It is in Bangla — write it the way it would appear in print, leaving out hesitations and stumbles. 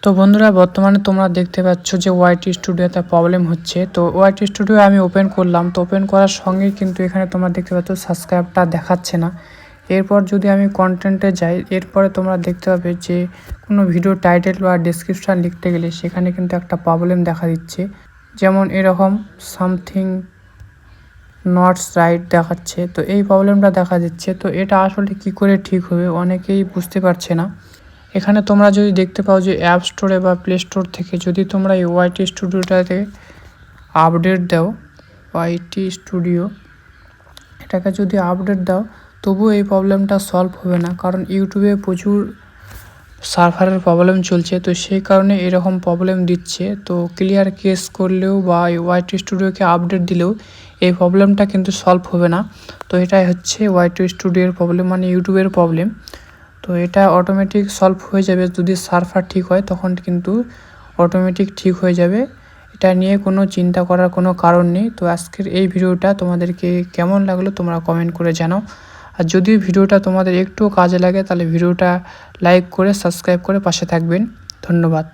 তো বন্ধুরা, বর্তমানে তোমরা দেখতে পাচ্ছ যে ওয়াইটি স্টুডিওতে প্রবলেম হচ্ছে। তো ওয়াইটি স্টুডিও আমি ওপেন করলাম, তো ওপেন করার সঙ্গে কিন্তু এখানে তোমরা দেখতে পাচ্ছ সাবস্ক্রাইবটা দেখাচ্ছে না। এরপর যদি আমি কন্টেন্টে যাই, এরপরে তোমরা দেখতে পাবে যে কোনো ভিডিও টাইটেল বা ডেসক্রিপশান লিখতে গেলে সেখানে কিন্তু একটা প্রবলেম দেখা দিচ্ছে, যেমন এরকম সামথিং নটস রাইট দেখাচ্ছে। তো এই প্রবলেমটা দেখা দিচ্ছে। তো এটা আসলে কি করে ঠিক হবে অনেকেই বুঝতে পারছে না। এখানে তোমরা যদি দেখতে পাও যে অ্যাপ স্টোরে বা প্লে স্টোর থেকে যদি তোমরা এই ওয়াইটি স্টুডিওটাতে আপডেট দাও, ওয়াইটি স্টুডিও এটাকে যদি আপডেট দাও, তবুও এই প্রবলেমটা সলভ হবে না, কারণ ইউটিউবে প্রচুর সার্ভারের প্রবলেম চলছে। তো সেই কারণে এরকম প্রবলেম দিচ্ছে। তো ক্লিয়ার কেস করলেও বা ওয়াইটি স্টুডিওকে আপডেট দিলেও এই প্রবলেমটা কিন্তু সলভ হবে না। তো এটাই হচ্ছে ওয়াইটি স্টুডিওর প্রবলেম, মানে ইউটিউবের প্রবলেম। তো এটা অটোমেটিক সলভ হয়ে যাবে যদি সার্ভার ঠিক হয়, তখন কিন্তু অটোমেটিক ঠিক হয়ে যাবে। এটা নিয়ে কোনো চিন্তা করার কোনো কারণ নেই। তো আজকের এই ভিডিওটা তোমাদেরকে কেমন লাগলো তোমরা কমেন্ট করে জানাও। আর যদি ভিডিওটা তোমাদের একটু কাজে লাগে তাহলে ভিডিওটা লাইক করে সাবস্ক্রাইব করে পাশে থাকবেন। ধন্যবাদ।